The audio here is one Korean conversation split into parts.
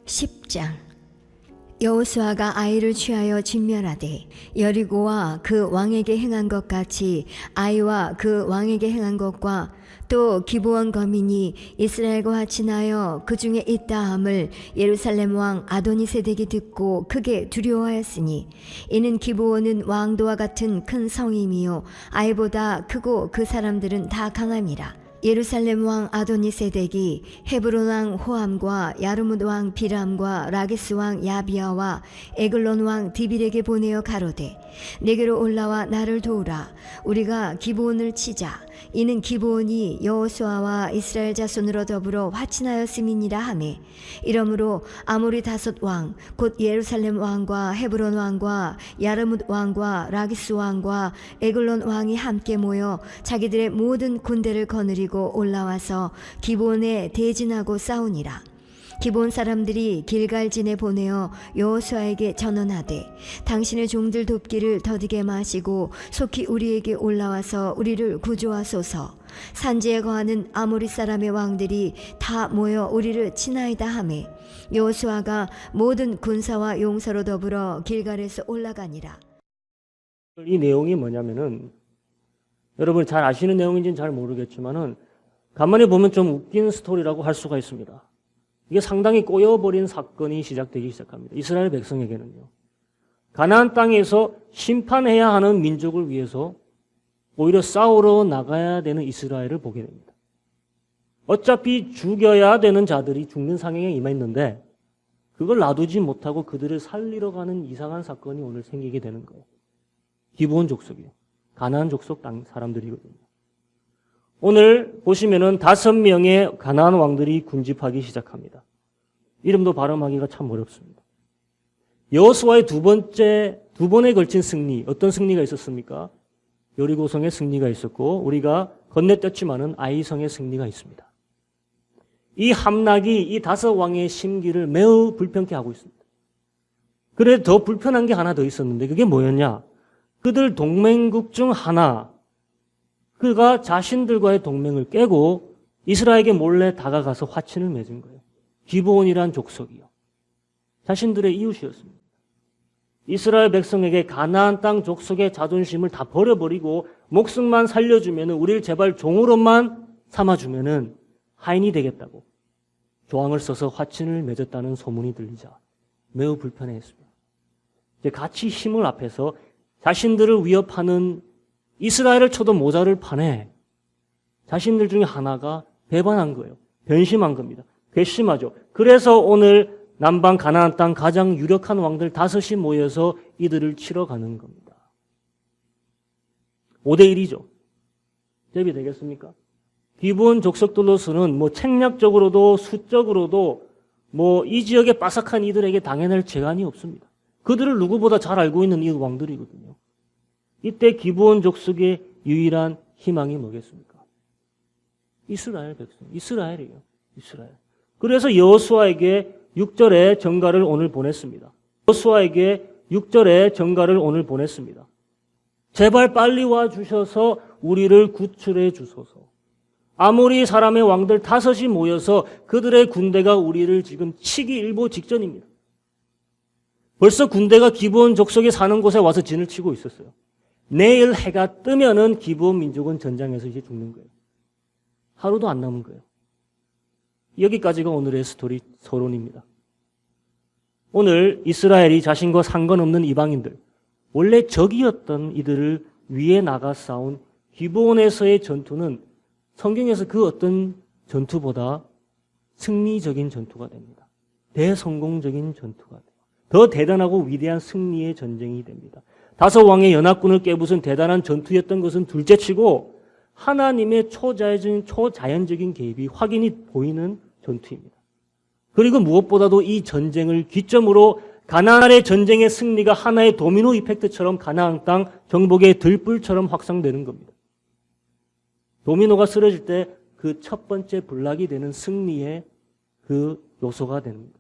10장. 여호수아가 아이를 취하여 진멸하되 여리고와 그 왕에게 행한 것 같이 아이와 그 왕에게 행한 것과 또 기브온 거민이 이스라엘과 화친하여 그 중에 있다 함을 예루살렘 왕 아도니세덱이 듣고 크게 두려워하였으니 이는 기브온은 왕도와 같은 큰 성임이요 아이보다 크고 그 사람들은 다 강함이라. 예루살렘 왕 아도니세덱이 헤브론 왕 호함과 야르뭇 왕 비람과 라기스 왕 야비아와 에글론 왕 디빌에게 보내어 가로되 내게로 올라와 나를 도우라. 우리가 기브온을 치자. 이는 기브온이 여호수아와 이스라엘 자손으로 더불어 화친하였음이니라 하매 이러므로 아모리 다섯 왕 곧 예루살렘 왕과 헤브론 왕과 야르뭇 왕과 라기스 왕과 에글론 왕이 함께 모여 자기들의 모든 군대를 거느리고 올라와서 기브온에 대진하고 싸우니라. 기브온 사람들이 길갈진에 보내어 여호수아에게 전언하되 당신의 종들 돕기를 더디게 마시고 속히 우리에게 올라와서 우리를 구조하소서. 산지에 거하는 아모리 사람의 왕들이 다 모여 우리를 치나이다 하매 여호수아가 모든 군사와 용사로 더불어 길갈에서 올라가니라. 이 내용이 뭐냐면은 여러분 잘 아시는 내용인지는 잘 모르겠지만은 가만히 보면 좀 웃긴 스토리라고 할 수가 있습니다. 이게 상당히 꼬여버린 사건이 시작되기 시작합니다. 이스라엘 백성에게는요. 가나안 땅에서 심판해야 하는 민족을 위해서 오히려 싸우러 나가야 되는 이스라엘을 보게 됩니다. 어차피 죽여야 되는 자들이 죽는 상황에 임했는데 그걸 놔두지 못하고 그들을 살리러 가는 이상한 사건이 오늘 생기게 되는 거예요. 기브온 족속이요. 가나안 족속 땅 사람들이거든요. 오늘 보시면은 5명의 가나안 왕들이 군집하기 시작합니다. 이름도 발음하기가 참 어렵습니다. 여호수아의 두 번에 걸친 승리, 어떤 승리가 있었습니까? 여리고성의 승리가 있었고 우리가 건네뛰었지만은 아이성의 승리가 있습니다. 이 함락이 이 5왕의 심기를 매우 불편케 하고 있습니다. 그래도 더 불편한 게 하나 더 있었는데 그게 뭐였냐? 그들 동맹국 중 하나 그가 자신들과의 동맹을 깨고 이스라엘에게 몰래 다가가서 화친을 맺은 거예요. 기브온이란 족속이요. 자신들의 이웃이었습니다. 이스라엘 백성에게 가나안 땅 족속의 자존심을 다 버려버리고 목숨만 살려주면 우리를 제발 종으로만 삼아주면 하인이 되겠다고 조항을 써서 화친을 맺었다는 소문이 들리자 매우 불편해했습니다. 이제 같이 힘을 합해서 자신들을 위협하는 이스라엘을 쳐도 모자를 파네. 자신들 중에 하나가 배반한 거예요. 변심한 겁니다. 괘씸하죠. 그래서 오늘 남방 가나안 땅 가장 유력한 왕들 5이 모여서 이들을 치러 가는 겁니다. 5대1이죠. 대비되겠습니까? 기브온 족속들로서는 책략적으로도 수적으로도 이 지역의 빠삭한 이들에게 당해낼 재간이 없습니다. 그들을 누구보다 잘 알고 있는 이 왕들이거든요. 이때 기브온 족속의 유일한 희망이 뭐겠습니까? 이스라엘 백성, 이스라엘이에요. 이스라엘. 그래서 여호수아에게 6절의 전가를 오늘 보냈습니다. 여호수아에게 6절의 전가를 오늘 보냈습니다. 제발 빨리 와 주셔서 우리를 구출해 주소서. 아모리 사람의 왕들 5이 모여서 그들의 군대가 우리를 지금 치기 일보 직전입니다. 벌써 군대가 기브온 족속에 사는 곳에 와서 진을 치고 있었어요. 내일 해가 뜨면은 기브온 민족은 전장에서 이제 죽는 거예요. 하루도 안 남은 거예요. 여기까지가 오늘의 스토리 서론입니다. 오늘 이스라엘이 자신과 상관없는 이방인들, 원래 적이었던 이들을 위에 나가 싸운 기브온에서의 전투는 성경에서 그 어떤 전투보다 승리적인 전투가 됩니다. 대성공적인 전투가 돼요. 더 대단하고 위대한 승리의 전쟁이 됩니다. 5왕의 연합군을 깨부순 대단한 전투였던 것은 둘째치고 하나님의 초자연적인 개입이 확인이 보이는 전투입니다. 그리고 무엇보다도 이 전쟁을 기점으로 가나안의 전쟁의 승리가 하나의 도미노 이펙트처럼 가나안 땅 정복의 들불처럼 확산되는 겁니다. 도미노가 쓰러질 때 그 첫 번째 블락이 되는 승리의 그 요소가 됩니다.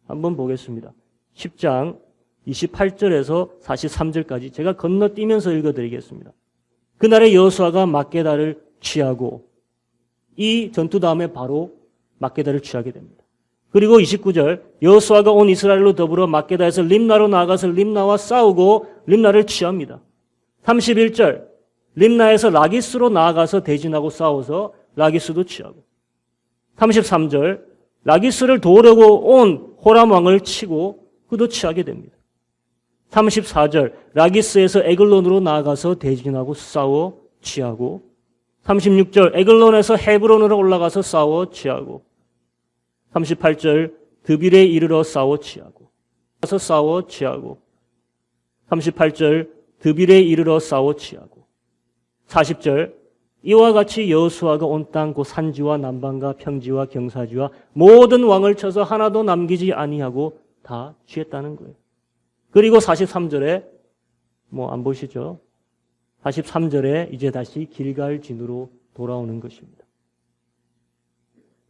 한번 보겠습니다. 10장 28절에서 43절까지 제가 건너뛰면서 읽어드리겠습니다. 그날에 여호수아가 막게다를 취하고 이 전투 다음에 바로 막게다를 취하게 됩니다. 그리고 29절 여호수아가 온 이스라엘로 더불어 막게다에서 림나로 나아가서 림나와 싸우고 림나를 취합니다. 31절 림나에서 라기스로 나아가서 대진하고 싸워서 라기스도 취하고 33절 라기스를 도우려고 온 호람 왕을 치고 그도 취하게 됩니다. 34절 라기스에서 에글론으로 나아가서 대진하고 싸워 취하고 36절 에글론에서 헤브론으로 올라가서 싸워 취하고 38절 드빌에 이르러 싸워 취하고 38절 드빌에 이르러 싸워 취하고 40절 이와 같이 여호수아가 온 땅 곧 산지와 남방과 평지와 경사지와 모든 왕을 쳐서 하나도 남기지 아니하고 다 취했다는 거예요. 그리고 43절에 안 보시죠? 43절에 이제 다시 길갈 진으로 돌아오는 것입니다.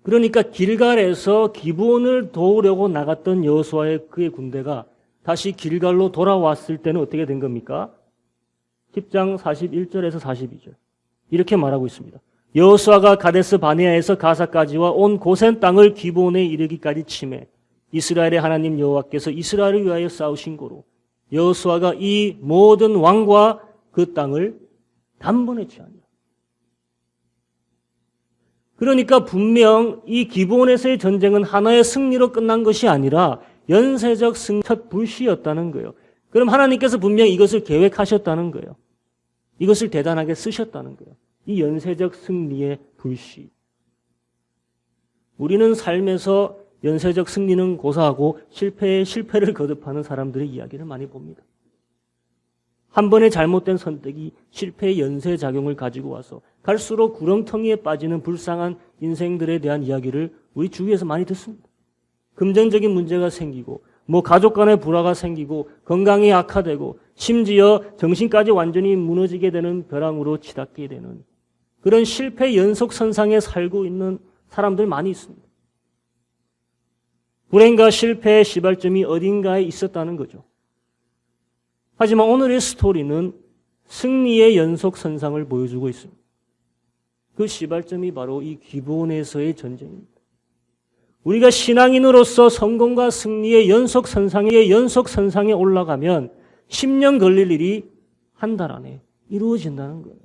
그러니까 길갈에서 기브온을 도우려고 나갔던 여호수아의 그의 군대가 다시 길갈로 돌아왔을 때는 어떻게 된 겁니까? 10장 41절에서 42절. 이렇게 말하고 있습니다. 여호수아가 가데스 바네아에서 가사까지와 온 고센 땅을 기브온에 이르기까지 치매 이스라엘의 하나님 여호와께서 이스라엘을 위하여 싸우신 고로 여호수아가 이 모든 왕과 그 땅을 단번에 취하니라. 그러니까 분명 이 기브온에서의 전쟁은 하나의 승리로 끝난 것이 아니라 연쇄적 첫 불씨였다는 거예요. 그럼 하나님께서 분명 이것을 계획하셨다는 거예요. 이것을 대단하게 쓰셨다는 거예요. 이 연쇄적 승리의 불씨. 우리는 삶에서 연쇄적 승리는 고사하고 실패를 거듭하는 사람들의 이야기를 많이 봅니다. 한 번의 잘못된 선택이 실패의 연쇄작용을 가지고 와서 갈수록 구렁텅이에 빠지는 불쌍한 인생들에 대한 이야기를 우리 주위에서 많이 듣습니다. 금전적인 문제가 생기고 가족 간의 불화가 생기고 건강이 악화되고 심지어 정신까지 완전히 무너지게 되는 벼랑으로 치닫게 되는 그런 실패 연속선상에 살고 있는 사람들 많이 있습니다. 불행과 실패의 시발점이 어딘가에 있었다는 거죠. 하지만 오늘의 스토리는 승리의 연속선상을 보여주고 있습니다. 그 시발점이 바로 이 기브온에서의 전쟁입니다. 우리가 신앙인으로서 성공과 승리의 연속선상에 올라가면 10년 걸릴 일이 한 달 안에 이루어진다는 거예요.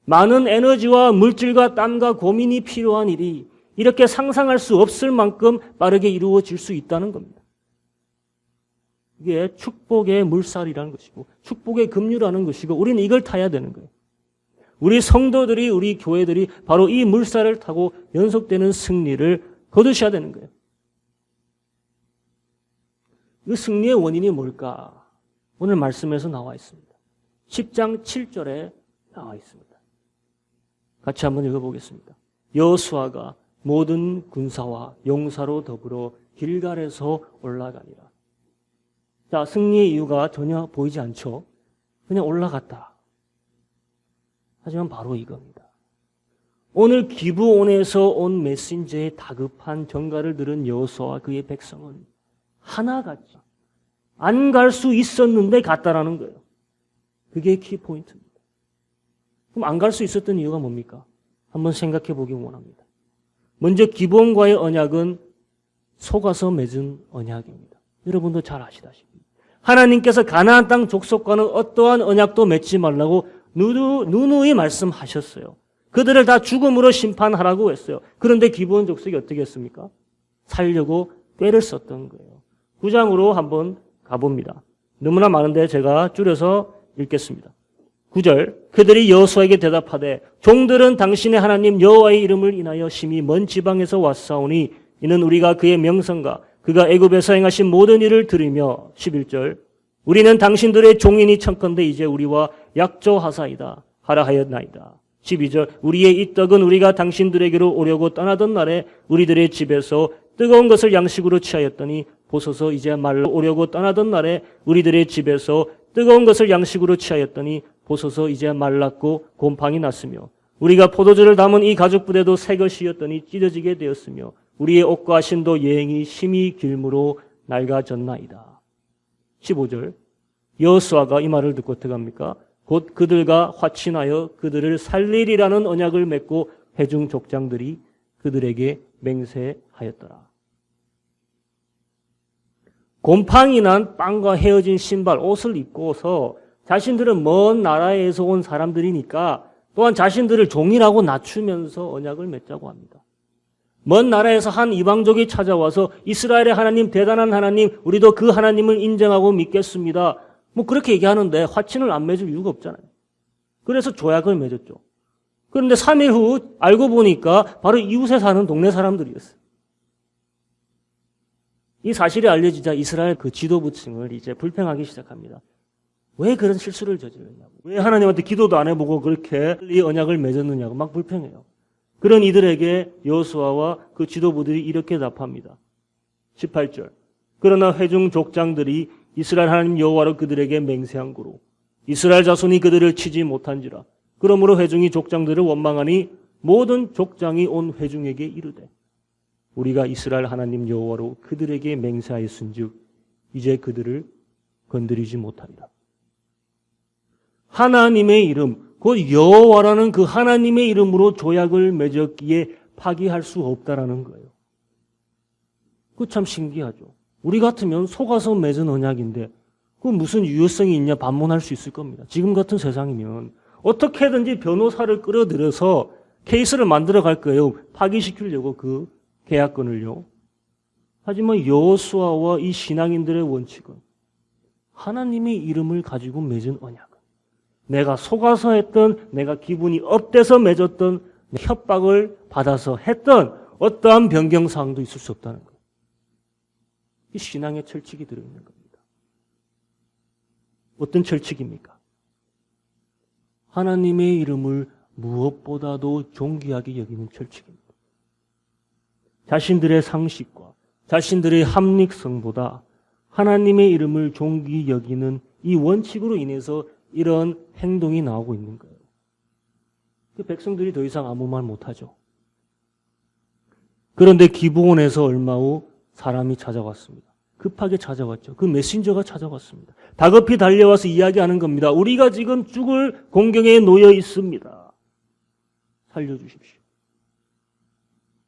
많은 에너지와 물질과 땀과 고민이 필요한 일이 이렇게 상상할 수 없을 만큼 빠르게 이루어질 수 있다는 겁니다. 이게 축복의 물살이라는 것이고 축복의 급류라는 것이고 우리는 이걸 타야 되는 거예요. 우리 성도들이 우리 교회들이 바로 이 물살을 타고 연속되는 승리를 거두셔야 되는 거예요. 이 승리의 원인이 뭘까? 오늘 말씀에서 나와 있습니다. 10장 7절에 나와 있습니다. 같이 한번 읽어보겠습니다. 여호수아가 모든 군사와 용사로 더불어 길갈에서 올라가니라. 자, 승리의 이유가 전혀 보이지 않죠? 그냥 올라갔다. 하지만 바로 이겁니다. 오늘 기브온에서 온 메신저의 다급한 전가를 들은 여호수아와 그의 백성은 하나같이 안 갈 수 있었는데 갔다라는 거예요. 그게 키포인트입니다. 그럼 안 갈 수 있었던 이유가 뭡니까? 한번 생각해 보기 원합니다. 먼저 기브온과의 언약은 속아서 맺은 언약입니다. 여러분도 잘 아시다시피 하나님께서 가나안 땅 족속과는 어떠한 언약도 맺지 말라고 누누이 말씀하셨어요. 그들을 다 죽음으로 심판하라고 했어요. 그런데 기브온 족속이 어떻게 했습니까? 살려고 꾀를 썼던 거예요. 9장으로 한번 가봅니다. 너무나 많은데 제가 줄여서 읽겠습니다. 9절 그들이 여호수아에게 대답하되 종들은 당신의 하나님 여호와의 이름을 인하여 심히 먼 지방에서 왔사오니 이는 우리가 그의 명성과 그가 애굽에서 행하신 모든 일을 들으며 11절 우리는 당신들의 종이니 청컨대 이제 우리와 약조하사이다 하라 하였나이다. 12절 우리의 이 떡은 우리가 당신들에게로 오려고 떠나던 날에 우리들의 집에서 뜨거운 것을 양식으로 취하였더니 보소서 이제 말로 오려고 떠나던 날에 우리들의 집에서 뜨거운 것을 양식으로 취하였더니 보소서 이제 말랐고 곰팡이 났으며 우리가 포도주를 담은 이 가죽 부대도 새 것이었더니 찢어지게 되었으며 우리의 옷과 신도 여행이 심히 길므로 낡아졌나이다. 15절 여호수아가 이 말을 듣고 어떻게 합니까? 곧 그들과 화친하여 그들을 살리리라는 언약을 맺고 회중 족장들이 그들에게 맹세하였더라. 곰팡이 난 빵과 헤어진 신발, 옷을 입고서 자신들은 먼 나라에서 온 사람들이니까 또한 자신들을 종이라고 낮추면서 언약을 맺자고 합니다. 먼 나라에서 한 이방족이 찾아와서 이스라엘의 하나님, 대단한 하나님, 우리도 그 하나님을 인정하고 믿겠습니다. 뭐 그렇게 얘기하는데 화친을 안 맺을 이유가 없잖아요. 그래서 조약을 맺었죠. 그런데 3일 후 알고 보니까 바로 이웃에 사는 동네 사람들이었어요. 이 사실이 알려지자 이스라엘 그 지도부층을 이제 불평하기 시작합니다. 왜 그런 실수를 저질렀냐고. 왜 하나님한테 기도도 안 해보고 그렇게 이 언약을 맺었느냐고 막 불평해요. 그런 이들에게 여호수아와 그 지도부들이 이렇게 답합니다. 18절. 그러나 회중 족장들이 이스라엘 하나님 여호와로 그들에게 맹세한 고로 이스라엘 자손이 그들을 치지 못한지라. 그러므로 회중이 족장들을 원망하니 모든 족장이 온 회중에게 이르되 우리가 이스라엘 하나님 여호와로 그들에게 맹세하였은즉 이제 그들을 건드리지 못하리라. 하나님의 이름, 곧 여호와라는 그 하나님의 이름으로 조약을 맺었기에 파기할 수 없다라는 거예요. 그 참 신기하죠. 우리 같으면 속아서 맺은 언약인데 그 무슨 유효성이 있냐 반문할 수 있을 겁니다. 지금 같은 세상이면 어떻게든지 변호사를 끌어들여서 케이스를 만들어 갈 거예요. 파기시키려고 그 계약권을요. 하지만 여호수아와 이 신앙인들의 원칙은 하나님의 이름을 가지고 맺은 언약은 내가 속아서 했던, 내가 기분이 업돼서 맺었던, 협박을 받아서 했던 어떠한 변경사항도 있을 수 없다는 거예요. 이 신앙의 철칙이 들어있는 겁니다. 어떤 철칙입니까? 하나님의 이름을 무엇보다도 존귀하게 여기는 철칙입니다. 자신들의 상식과 자신들의 합리성보다 하나님의 이름을 존귀히 여기는 이 원칙으로 인해서 이런 행동이 나오고 있는 거예요. 그 백성들이 더 이상 아무 말 못하죠. 그런데 기브온에서 얼마 후 사람이 찾아왔습니다. 급하게 찾아왔죠. 그 메신저가 찾아왔습니다. 다급히 달려와서 이야기하는 겁니다. 우리가 지금 죽을 공경에 놓여 있습니다. 살려주십시오.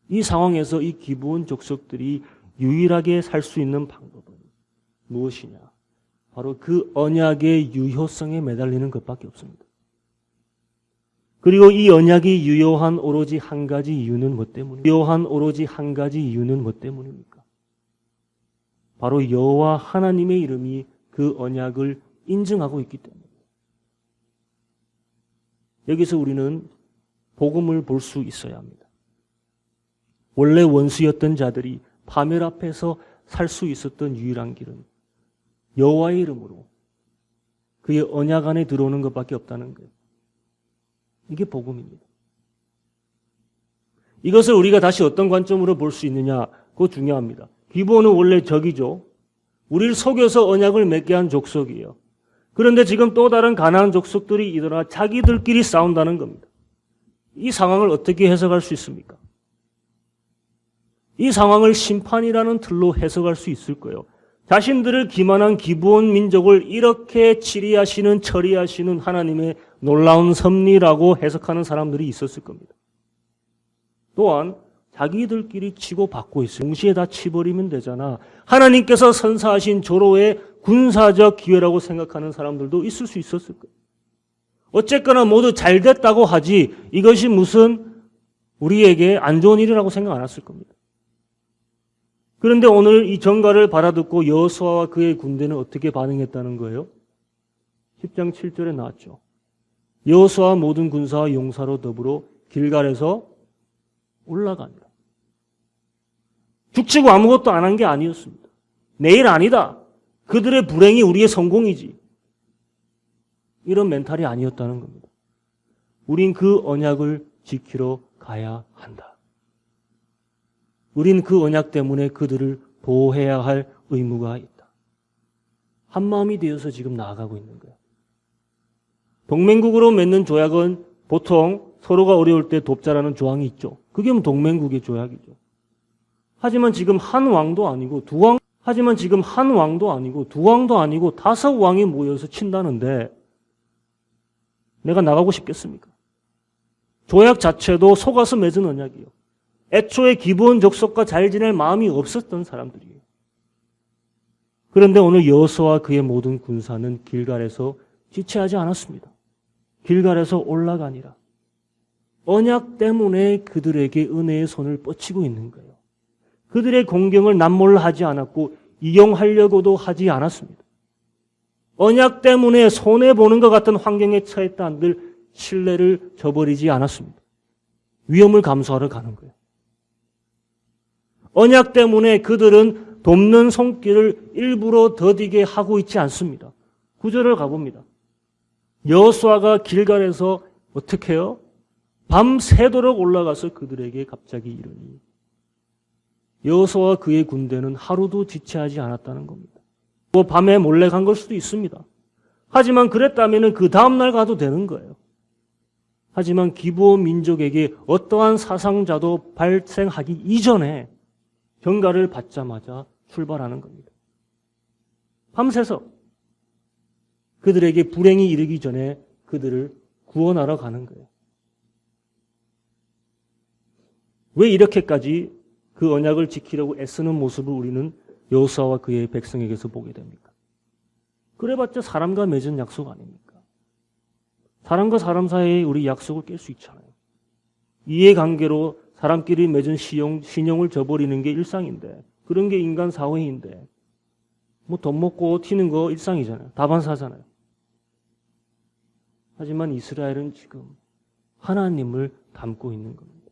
이 상황에서 이 기브온 족속들이 유일하게 살 수 있는 방법은 무엇이냐? 바로 그 언약의 유효성에 매달리는 것밖에 없습니다. 그리고 이 언약이 유효한 오로지 한 가지 이유는 뭐 때문입니까? 유효한 오로지 한 가지 이유는 뭐 때문입니까? 바로 여호와 하나님의 이름이 그 언약을 인증하고 있기 때문입니다. 여기서 우리는 복음을 볼 수 있어야 합니다. 원래 원수였던 자들이 파멸 앞에서 살 수 있었던 유일한 길은 여호와의 이름으로 그의 언약 안에 들어오는 것밖에 없다는 거예요. 이게 복음입니다. 이것을 우리가 다시 어떤 관점으로 볼 수 있느냐, 그거 중요합니다. 기브온은 원래 적이죠. 우리를 속여서 언약을 맺게 한 족속이에요. 그런데 지금 또 다른 가나안 족속들이 일어나 자기들끼리 싸운다는 겁니다. 이 상황을 어떻게 해석할 수 있습니까? 이 상황을 심판이라는 틀로 해석할 수 있을 거예요. 자신들을 기만한 기브온 민족을 이렇게 치리하시는, 처리하시는 하나님의 놀라운 섭리라고 해석하는 사람들이 있었을 겁니다. 또한 자기들끼리 치고받고 있어요. 동시에 다 치버리면 되잖아. 하나님께서 선사하신 조로의 군사적 기회라고 생각하는 사람들도 있을 수 있었을 거예요. 어쨌거나 모두 잘 됐다고 하지 이것이 무슨 우리에게 안 좋은 일이라고 생각 안 했을 겁니다. 그런데 오늘 이 전가를 받아듣고 여호수아와 그의 군대는 어떻게 반응했다는 거예요? 10장 7절에 나왔죠. 여호수아와 모든 군사와 용사로 더불어 길갈에서 올라간다. 죽치고 아무것도 안 한 게 아니었습니다. 내일 아니다. 그들의 불행이 우리의 성공이지. 이런 멘탈이 아니었다는 겁니다. 우린 그 언약을 지키러 가야 한다. 우린 그 언약 때문에 그들을 보호해야 할 의무가 있다. 한마음이 되어서 지금 나아가고 있는 거야. 동맹국으로 맺는 조약은 보통 서로가 어려울 때 돕자라는 조항이 있죠. 그게 동맹국의 조약이죠. 하지만 지금 한 왕도 아니고 두 왕도 아니고 5왕이 모여서 친다는데 내가 나가고 싶겠습니까? 조약 자체도 속아서 맺은 언약이에요. 애초에 기브온 족속과 잘 지낼 마음이 없었던 사람들이에요. 그런데 오늘 여호수아와 그의 모든 군사는 길갈에서 지체하지 않았습니다. 길갈에서 올라가니라. 언약 때문에 그들에게 은혜의 손을 뻗치고 있는 거예요. 그들의 공경을 남몰라하지 않았고 이용하려고도 하지 않았습니다. 언약 때문에 손해보는 것 같은 환경에 처했다 한들 신뢰를 저버리지 않았습니다. 위험을 감수하러 가는 거예요. 언약 때문에 그들은 돕는 손길을 일부러 더디게 하고 있지 않습니다. 9절을 가봅니다. 여호수아가 길갈에서 어떻게 해요? 밤새도록 올라가서 그들에게 갑자기 이르니 여호수아와 그의 군대는 하루도 지체하지 않았다는 겁니다. 뭐 밤에 몰래 간 걸 수도 있습니다. 하지만 그랬다면 그 다음날 가도 되는 거예요. 하지만 기브온 민족에게 어떠한 사상자도 발생하기 이전에 경가를 받자마자 출발하는 겁니다. 밤새서 그들에게 불행이 이르기 전에 그들을 구원하러 가는 거예요. 왜 이렇게까지 그 언약을 지키려고 애쓰는 모습을 우리는 여호수아와 그의 백성에게서 보게 됩니까? 그래봤자 사람과 맺은 약속 아닙니까? 사람과 사람 사이에 우리 약속을 깰 수 있잖아요. 이해관계로 사람끼리 맺은 신용을 저버리는 게 일상인데, 그런 게 인간 사회인데, 뭐 돈 먹고 튀는 거 일상이잖아요. 다반사잖아요. 하지만 이스라엘은 지금 하나님을 닮고 있는 겁니다.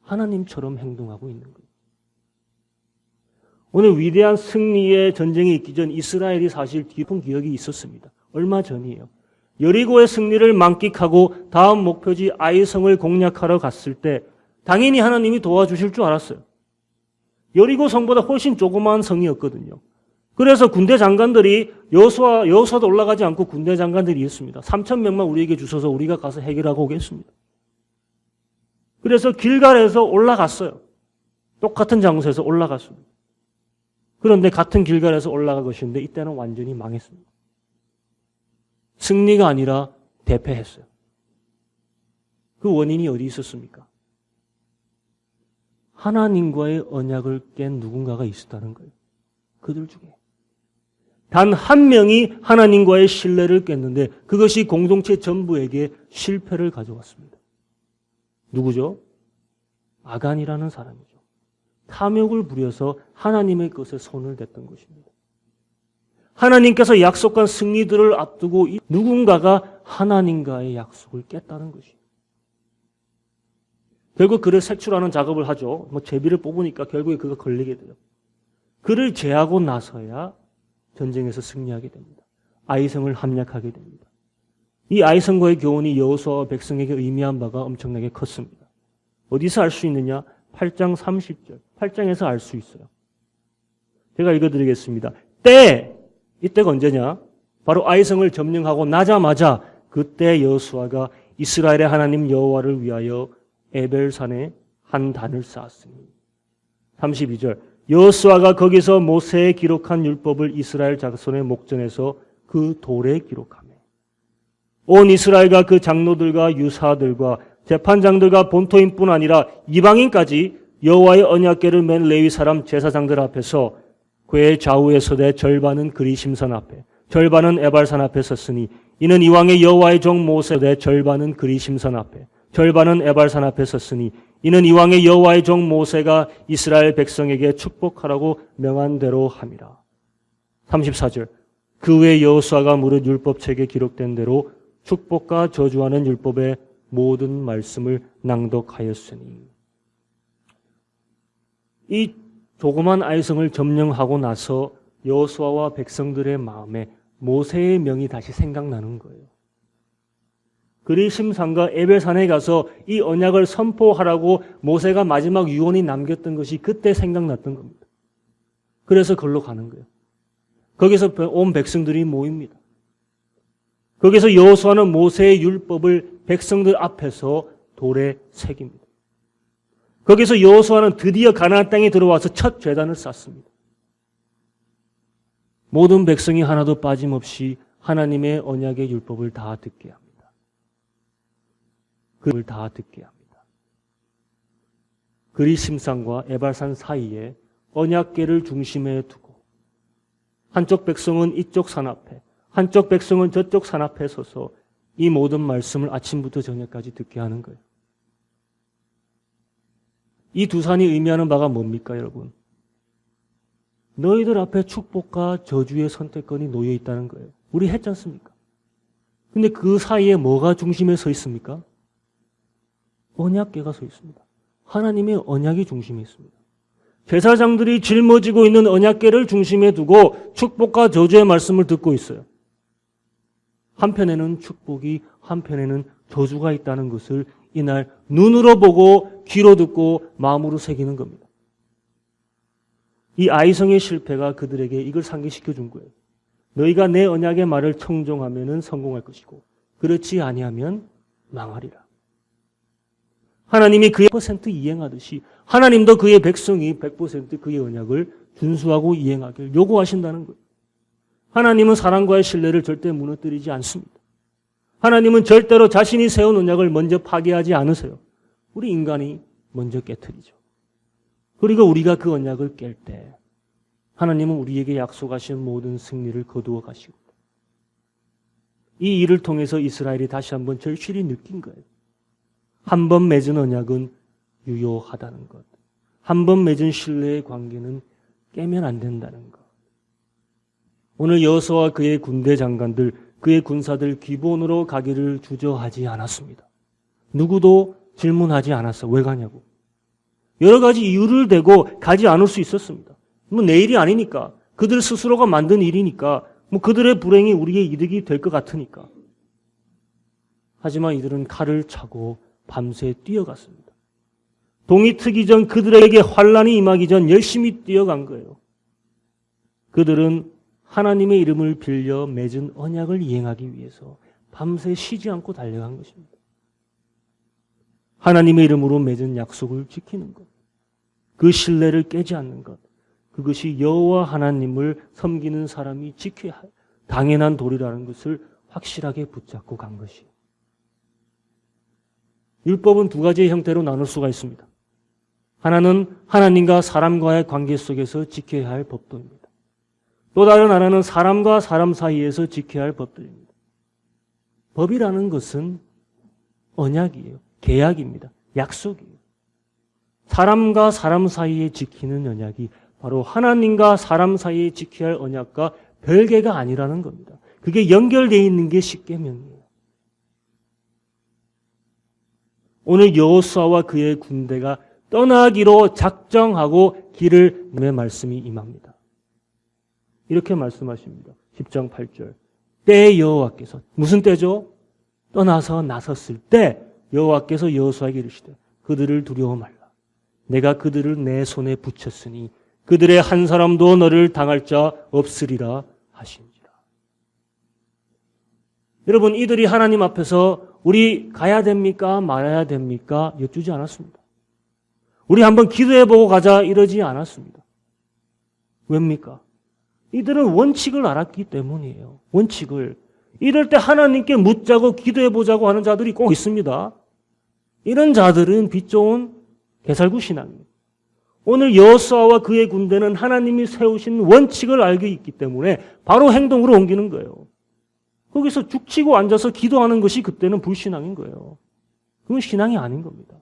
하나님처럼 행동하고 있는 거예요. 오늘 위대한 승리의 전쟁이 있기 전 이스라엘이 사실 깊은 기억이 있었습니다. 얼마 전이에요. 여리고의 승리를 만끽하고 다음 목표지 아이성을 공략하러 갔을 때 당연히 하나님이 도와주실 줄 알았어요. 여리고 성보다 훨씬 조그마한 성이었거든요. 그래서 군대 장관들이 여호수아도 올라가지 않고 군대 장관들이 있습니다. 3,000명만 우리에게 주셔서 우리가 가서 해결하고 오겠습니다. 그래서 길갈에서 올라갔어요. 똑같은 장소에서 올라갔습니다. 그런데 같은 길갈에서 올라간 것인데 이때는 완전히 망했습니다. 승리가 아니라 대패했어요. 그 원인이 어디 있었습니까? 하나님과의 언약을 깬 누군가가 있었다는 거예요. 그들 중에. 단 한 명이 하나님과의 신뢰를 깼는데 그것이 공동체 전부에게 실패를 가져왔습니다. 누구죠? 아간이라는 사람이죠. 탐욕을 부려서 하나님의 것에 손을 댔던 것입니다. 하나님께서 약속한 승리들을 앞두고 누군가가 하나님과의 약속을 깼다는 것이에요. 결국 그를 색출하는 작업을 하죠. 제비를 뽑으니까 결국에 그가 걸리게 돼요. 그를 제하고 나서야 전쟁에서 승리하게 됩니다. 아이성을 함락하게 됩니다. 이 아이성과의 교훈이 여호수아와 백성에게 의미한 바가 엄청나게 컸습니다. 어디서 알 수 있느냐? 8장 30절. 8장에서 알 수 있어요. 제가 읽어드리겠습니다. 이때가 언제냐? 바로 아이성을 점령하고 나자마자 그때 여호수아가 이스라엘의 하나님 여호와를 위하여 에벨산에 한 단을 쌓았으니. 32절. 여호수아가 거기서 모세에 기록한 율법을 이스라엘 자손의 목전에서 그 돌에 기록하며 온 이스라엘과 그 장로들과 유사들과 재판장들과 본토인뿐 아니라 이방인까지 여호와의 언약궤를 맨 레위 사람 제사장들 앞에서 궤 좌우에 서되 절반은 그리심산 앞에 절반은 에발산 앞에 섰으니 이는 이왕의 여호와의 종 모세의 절반은 그리심산 앞에 절반은 에발산 앞에 섰으니 이는 이왕의 여호와의 종 모세가 이스라엘 백성에게 축복하라고 명한 대로 함이라. 34절. 그 후에 여호수아가 물은 율법책에 기록된 대로 축복과 저주하는 율법의 모든 말씀을 낭독하였으니. 이 조그만 아이성을 점령하고 나서 여호수아와 백성들의 마음에 모세의 명이 다시 생각나는 거예요. 그리심산과 에벨산에 가서 이 언약을 선포하라고 모세가 마지막 유언이 남겼던 것이 그때 생각났던 겁니다. 그래서 걸로 가는 거예요. 거기서 온 백성들이 모입니다. 거기서 여호수아는 모세의 율법을 백성들 앞에서 돌에 새깁니다. 거기서 여호수아는 드디어 가나안 땅에 들어와서 첫 제단을 쌓습니다. 모든 백성이 하나도 빠짐없이 하나님의 언약의 율법을 다 듣게 합니다. 그를 다 듣게 합니다. 그리심산과 에발산 사이에 언약궤를 중심에 두고 한쪽 백성은 이쪽 산 앞에, 한쪽 백성은 저쪽 산 앞에 서서 이 모든 말씀을 아침부터 저녁까지 듣게 하는 거예요. 이 두 산이 의미하는 바가 뭡니까, 여러분? 너희들 앞에 축복과 저주의 선택권이 놓여 있다는 거예요. 우리 했지 않습니까? 근데 그 사이에 뭐가 중심에 서 있습니까? 언약궤가 서 있습니다. 하나님의 언약이 중심에 있습니다. 제사장들이 짊어지고 있는 언약궤를 중심에 두고 축복과 저주의 말씀을 듣고 있어요. 한편에는 축복이, 한편에는 저주가 있다는 것을 이날 눈으로 보고 귀로 듣고 마음으로 새기는 겁니다. 이 아이성의 실패가 그들에게 이걸 상기시켜 준 거예요. 너희가 내 언약의 말을 청종하면 성공할 것이고 그렇지 아니하면 망하리라. 하나님이 그의 100% 이행하듯이 하나님도 그의 백성이 100% 그의 언약을 준수하고 이행하길 요구하신다는 거예요. 하나님은 사람과의 신뢰를 절대 무너뜨리지 않습니다. 하나님은 절대로 자신이 세운 언약을 먼저 파괴하지 않으세요. 우리 인간이 먼저 깨트리죠. 그리고 우리가 그 언약을 깰 때 하나님은 우리에게 약속하신 모든 승리를 거두어 가시고 이 일을 통해서 이스라엘이 다시 한번 절실히 느낀 거예요. 한 번 맺은 언약은 유효하다는 것. 한 번 맺은 신뢰의 관계는 깨면 안 된다는 것. 오늘 여호수아와 그의 군대 장관들, 그의 군사들 기본으로 가기를 주저하지 않았습니다. 누구도 질문하지 않았어. 왜 가냐고. 여러 가지 이유를 대고 가지 않을 수 있었습니다. 뭐 내 일이 아니니까. 그들 스스로가 만든 일이니까. 뭐 그들의 불행이 우리의 이득이 될 것 같으니까. 하지만 이들은 칼을 차고 밤새 뛰어갔습니다. 동이 트기 전 그들에게 환란이 임하기 전 열심히 뛰어간 거예요. 그들은 하나님의 이름을 빌려 맺은 언약을 이행하기 위해서 밤새 쉬지 않고 달려간 것입니다. 하나님의 이름으로 맺은 약속을 지키는 것, 그 신뢰를 깨지 않는 것, 그것이 여호와 하나님을 섬기는 사람이 지켜야 할 당연한 도리라는 것을 확실하게 붙잡고 간 것이에요. 율법은 두 가지의 형태로 나눌 수가 있습니다. 하나는 하나님과 사람과의 관계 속에서 지켜야 할 법도입니다. 또 다른 하나는 사람과 사람 사이에서 지켜야 할 법들입니다. 법이라는 것은 언약이에요. 계약입니다. 약속이에요. 사람과 사람 사이에 지키는 언약이 바로 하나님과 사람 사이에 지켜야 할 언약과 별개가 아니라는 겁니다. 그게 연결되어 있는 게 십계명이에요. 오늘 여호수아와 그의 군대가 떠나기로 작정하고 길을 내 말씀이 임합니다. 이렇게 말씀하십니다. 10장 8절. 때에 여호와께서 무슨 때죠? 떠나서 나섰을 때 여호와께서 여호수아에게 이르시되 그들을 두려워 말라. 내가 그들을 내 손에 붙였으니 그들의 한 사람도 너를 당할 자 없으리라 하시니라. 여러분, 이들이 하나님 앞에서 우리 가야 됩니까? 말아야 됩니까? 여쭈지 않았습니다. 우리 한번 기도해보고 가자 이러지 않았습니다. 왜입니까? 이들은 원칙을 알았기 때문이에요. 원칙을. 이럴 때 하나님께 묻자고 기도해보자고 하는 자들이 꼭 있습니다. 이런 자들은 빛 좋은 개살구 신앙입니다. 오늘 여호수아와 그의 군대는 하나님이 세우신 원칙을 알고 있기 때문에 바로 행동으로 옮기는 거예요. 거기서 죽치고 앉아서 기도하는 것이 그때는 불신앙인 거예요. 그건 신앙이 아닌 겁니다.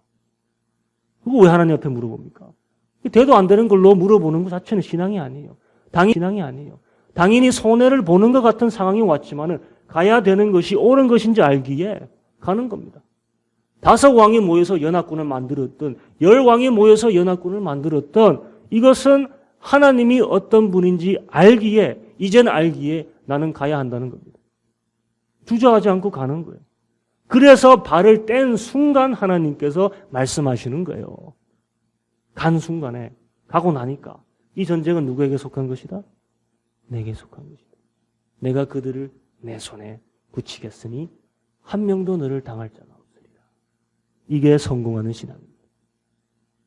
그거 왜 하나님 앞에 물어봅니까? 대도 안 되는 걸로 물어보는 것 자체는 신앙이 아니에요. 신앙이 아니에요. 당연히 손해를 보는 것 같은 상황이 왔지만은 가야 되는 것이 옳은 것인지 알기에 가는 겁니다. 5왕이 모여서 연합군을 만들었던 10왕이 모여서 연합군을 만들었던 이것은 하나님이 어떤 분인지 알기에 이제는 알기에 나는 가야 한다는 겁니다. 주저하지 않고 가는 거예요. 그래서 발을 뗀 순간 하나님께서 말씀하시는 거예요. 간 순간에 가고 나니까 이 전쟁은 누구에게 속한 것이다? 내게 속한 것이다. 내가 그들을 내 손에 붙이겠으니 한 명도 너를 당할 자가 없으리라. 이게 성공하는 신앙입니다.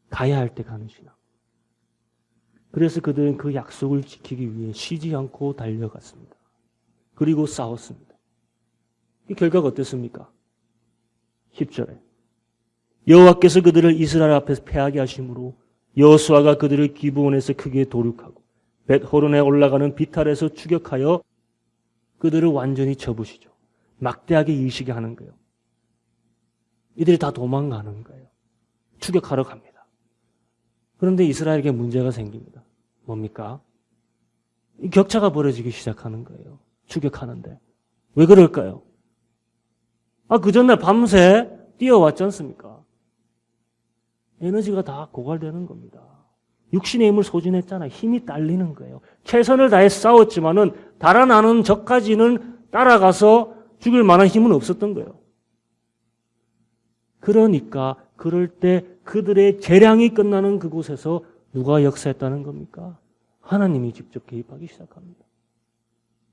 가야 할 때 가는 신앙. 그래서 그들은 그 약속을 지키기 위해 쉬지 않고 달려갔습니다. 그리고 싸웠습니다. 이 결과가 어땠습니까? 10절에 여호와께서 그들을 이스라엘 앞에서 패하게 하심으로 여호수아가 그들을 기브온에서 크게 도륙하고 벳호론에 올라가는 비탈에서 추격하여 그들을 완전히 쳐부시죠. 막대하게 일시게 하는 거예요. 이들이 다 도망가는 거예요. 추격하러 갑니다. 그런데 이스라엘에게 문제가 생깁니다. 뭡니까? 이 격차가 벌어지기 시작하는 거예요. 추격하는데. 왜 그럴까요? 그 전날 밤새 뛰어왔지 않습니까? 에너지가 다 고갈되는 겁니다. 육신의 힘을 소진했잖아요. 힘이 딸리는 거예요. 최선을 다해 싸웠지만은 달아나는 적까지는 따라가서 죽일 만한 힘은 없었던 거예요. 그러니까 그럴 때 그들의 재량이 끝나는 그곳에서 누가 역사했다는 겁니까? 하나님이 직접 개입하기 시작합니다.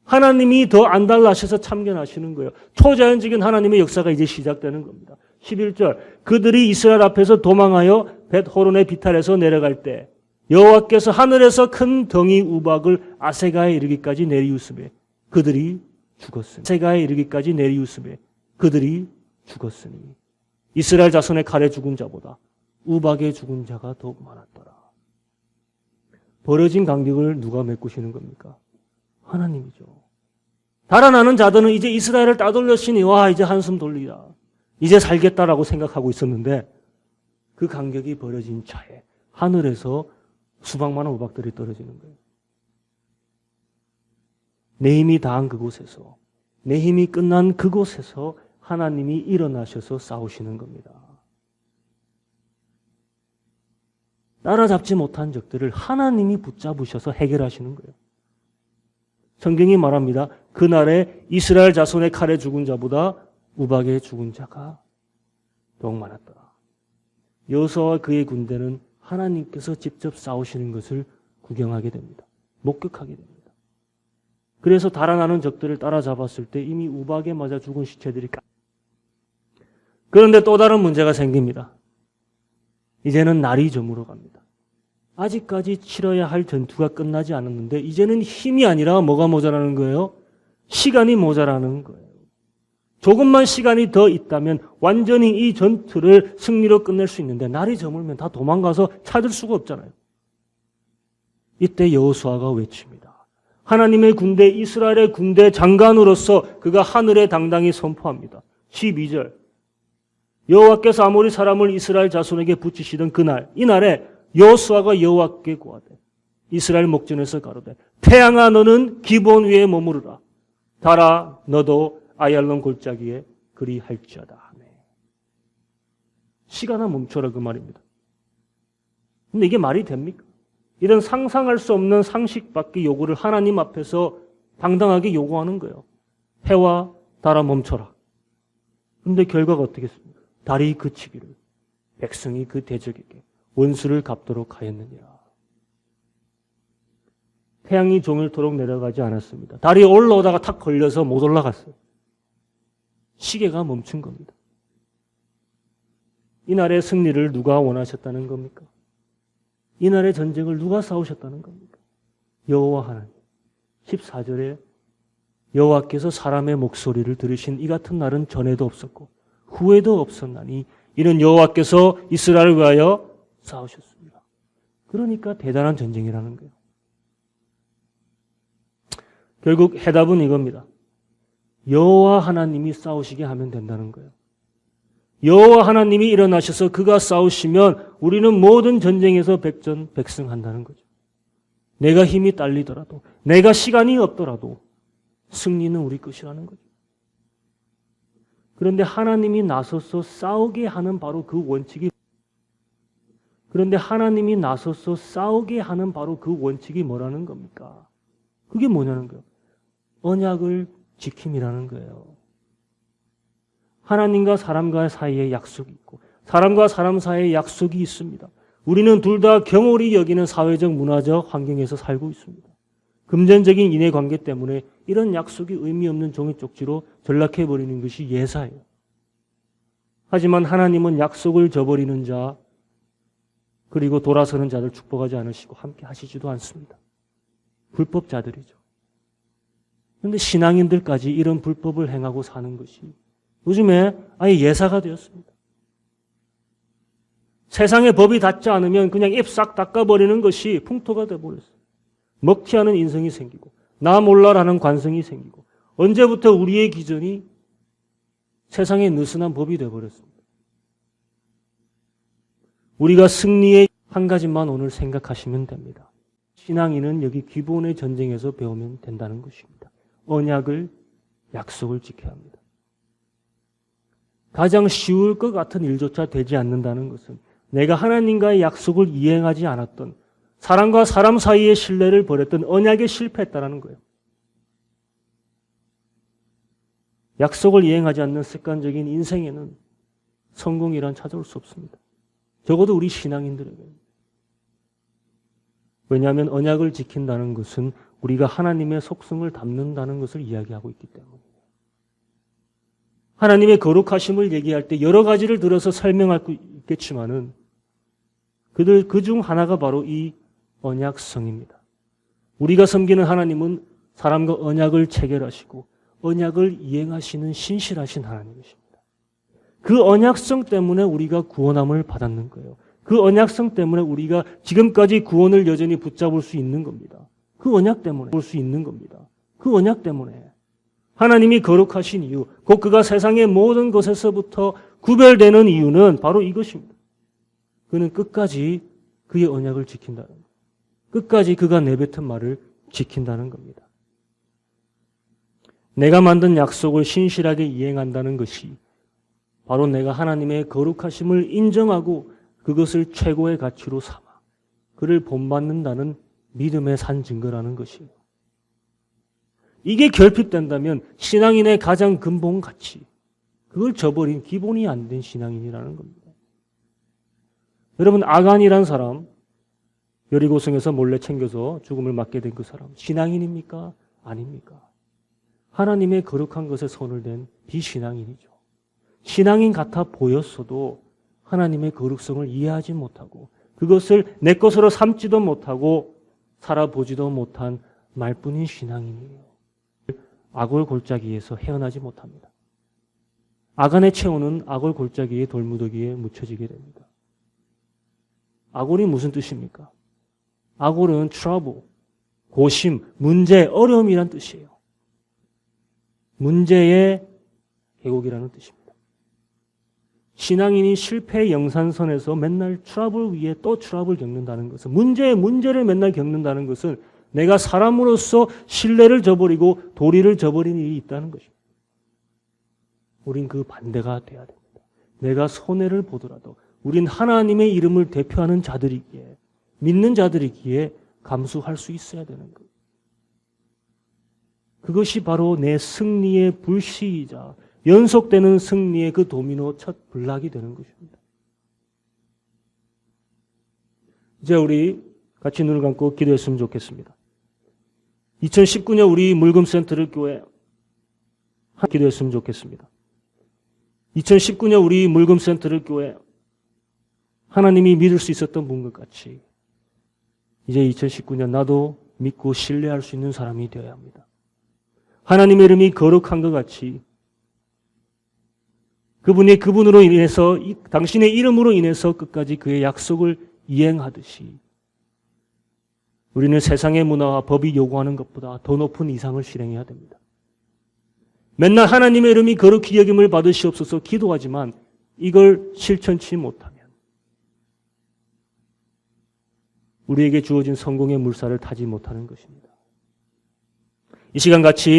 하나님이 더 안달나셔서 참견하시는 거예요. 초자연적인 하나님의 역사가 이제 시작되는 겁니다. 11절 그들이 이스라엘 앞에서 도망하여 벳호론의 비탈에서 내려갈 때 여호와께서 하늘에서 큰 덩이 우박을 아세가에 이르기까지 내리우스매 그들이 죽었으니 아세가에 이르기까지 내리우스매 그들이 죽었으니 이스라엘 자손의 칼에 죽은 자보다 우박에 죽은 자가 더욱 많았더라. 벌어진 간격을 누가 메꾸시는 겁니까? 하나님이죠. 달아나는 자들은 이제 이스라엘을 따돌렸으니 와 이제 한숨 돌리라. 이제 살겠다라고 생각하고 있었는데 그 간격이 벌어진 차에 하늘에서 수박 많은 우박들이 떨어지는 거예요. 내 힘이 다한 그곳에서 내 힘이 끝난 그곳에서 하나님이 일어나셔서 싸우시는 겁니다. 따라잡지 못한 적들을 하나님이 붙잡으셔서 해결하시는 거예요. 성경이 말합니다. 그날에 이스라엘 자손의 칼에 죽은 자보다 우박에 죽은 자가 더욱 많았더라. 여호수아와 그의 군대는 하나님께서 직접 싸우시는 것을 구경하게 됩니다. 목격하게 됩니다. 그래서 달아나는 적들을 따라잡았을 때 이미 우박에 맞아 죽은 시체들이 그런데 또 다른 문제가 생깁니다. 이제는 날이 저물어 갑니다. 아직까지 치러야 할 전투가 끝나지 않았는데 이제는 힘이 아니라 뭐가 모자라는 거예요? 시간이 모자라는 거예요. 조금만 시간이 더 있다면 완전히 이 전투를 승리로 끝낼 수 있는데 날이 저물면 다 도망가서 찾을 수가 없잖아요. 이때 여호수아가 외칩니다. 하나님의 군대 이스라엘의 군대 장관으로서 그가 하늘에 당당히 선포합니다. 12절 여호와께서 아모리 사람을 이스라엘 자손에게 붙이시던 그날 이날에 여호수아가 여호와께 고하되 이스라엘 목전에서 가로되 태양아 너는 기브온 위에 머무르라 달아 너도 아얄론 골짜기에 그리할지어다 하네. 시간아 멈춰라 그 말입니다. 근데 이게 말이 됩니까? 이런 상상할 수 없는 상식 밖의 요구를 하나님 앞에서 당당하게 요구하는 거예요. 해와 달아 멈춰라. 근데 결과가 어떻겠습니까? 달이 그치기를 백성이 그 대적에게 원수를 갚도록 하였느니라. 태양이 종일토록 내려가지 않았습니다. 달이 올라오다가 탁 걸려서 못 올라갔어요. 시계가 멈춘 겁니다. 이날의 승리를 누가 원하셨다는 겁니까? 이날의 전쟁을 누가 싸우셨다는 겁니까? 여호와 하나님. 14절에 여호와께서 사람의 목소리를 들으신 이 같은 날은 전에도 없었고 후에도 없었나니 이는 여호와께서 이스라엘을 위하여 싸우셨습니다. 그러니까 대단한 전쟁이라는 거예요. 결국 해답은 이겁니다. 여호와 하나님이 싸우시게 하면 된다는 거예요. 여호와 하나님이 일어나셔서 그가 싸우시면 우리는 모든 전쟁에서 백전백승한다는 거죠. 내가 힘이 딸리더라도 내가 시간이 없더라도 승리는 우리 것이라는 거죠. 그런데 하나님이 나서서 싸우게 하는 바로 그 원칙이 뭐라는 겁니까? 그게 뭐냐는 거예요. 언약을 지킴이라는 거예요. 하나님과 사람과 사이에 약속이 있고 사람과 사람 사이에 약속이 있습니다. 우리는 둘 다 경홀히 여기는 사회적 문화적 환경에서 살고 있습니다. 금전적인 인해관계 때문에 이런 약속이 의미 없는 종이 쪽지로 전락해버리는 것이 예사예요. 하지만 하나님은 약속을 저버리는 자 그리고 돌아서는 자를 축복하지 않으시고 함께 하시지도 않습니다. 불법자들이죠. 그런데 신앙인들까지 이런 불법을 행하고 사는 것이 요즘에 아예 예사가 되었습니다. 세상의 법이 닿지 않으면 그냥 입 싹 닦아버리는 것이 풍토가 되어버렸어요. 먹튀하는 인성이 생기고 나 몰라라는 관성이 생기고 언제부터 우리의 기준이 세상의 느슨한 법이 되어버렸습니다. 우리가 승리의 한 가지만 오늘 생각하시면 됩니다. 신앙인은 여기 기본의 전쟁에서 배우면 된다는 것입니다. 언약을, 약속을 지켜야 합니다. 가장 쉬울 것 같은 일조차 되지 않는다는 것은 내가 하나님과의 약속을 이행하지 않았던 사람과 사람 사이의 신뢰를 버렸던 언약에 실패했다는 거예요. 약속을 이행하지 않는 습관적인 인생에는 성공이란 찾아올 수 없습니다. 적어도 우리 신앙인들에게. 왜냐하면 언약을 지킨다는 것은 우리가 하나님의 속성을 담는다는 것을 이야기하고 있기 때문입니다. 하나님의 거룩하심을 얘기할 때 여러 가지를 들어서 설명할 수 있겠지만은 그 중 하나가 바로 이 언약성입니다. 우리가 섬기는 하나님은 사람과 언약을 체결하시고 언약을 이행하시는 신실하신 하나님이십니다. 그 언약성 때문에 우리가 구원함을 받았는 거예요. 그 언약성 때문에 우리가 지금까지 구원을 여전히 붙잡을 수 있는 겁니다. 그 언약 때문에 볼 수 있는 겁니다. 그 언약 때문에 하나님이 거룩하신 이유, 곧 그가 세상의 모든 것에서부터 구별되는 이유는 바로 이것입니다. 그는 끝까지 그의 언약을 지킨다는 것. 끝까지 그가 내뱉은 말을 지킨다는 겁니다. 내가 만든 약속을 신실하게 이행한다는 것이 바로 내가 하나님의 거룩하심을 인정하고 그것을 최고의 가치로 삼아 그를 본받는다는 믿음의 산 증거라는 것이에요. 이게 결핍된다면 신앙인의 가장 근본 가치, 그걸 저버린 기본이 안 된 신앙인이라는 겁니다. 여러분, 아간이란 사람, 여리고성에서 몰래 챙겨서 죽음을 맞게 된 그 사람, 신앙인입니까? 아닙니까? 하나님의 거룩한 것에 손을 댄 비신앙인이죠. 신앙인 같아 보였어도 하나님의 거룩성을 이해하지 못하고 그것을 내 것으로 삼지도 못하고 살아보지도 못한 말뿐인 신앙인이에요. 아골 골짜기에서 헤어나지 못합니다. 아간의 체온은 아골 골짜기의 돌무더기에 묻혀지게 됩니다. 아골이 무슨 뜻입니까? 아골은 trouble, 고심, 문제, 어려움이란 뜻이에요. 문제의 계곡이라는 뜻입니다. 신앙인이 실패의 영산선에서 맨날 트러블 위에 또 트러블 겪는다는 것은, 문제를 맨날 겪는다는 것은 내가 사람으로서 신뢰를 저버리고 도리를 저버린 일이 있다는 것입니다. 우린 그 반대가 돼야 됩니다. 내가 손해를 보더라도 우린 하나님의 이름을 대표하는 자들이기에, 믿는 자들이기에 감수할 수 있어야 되는 거예요. 그것이 바로 내 승리의 불씨이자 연속되는 승리의 그 도미노 첫 블락이 되는 것입니다. 이제 우리 같이 눈을 감고 기도했으면 좋겠습니다. 2019년 우리 물금센터를 교회 기도했으면 좋겠습니다. 2019년 우리 물금센터를 교회 하나님이 믿을 수 있었던 분과 같이 이제 2019년 나도 믿고 신뢰할 수 있는 사람이 되어야 합니다. 하나님의 이름이 거룩한 것 같이 그분으로 인해서 당신의 이름으로 인해서 끝까지 그의 약속을 이행하듯이 우리는 세상의 문화와 법이 요구하는 것보다 더 높은 이상을 실행해야 됩니다. 맨날 하나님의 이름이 거룩히 여김을 받으시옵소서 기도하지만 이걸 실천치 못하면 우리에게 주어진 성공의 물살을 타지 못하는 것입니다. 이 시간 같이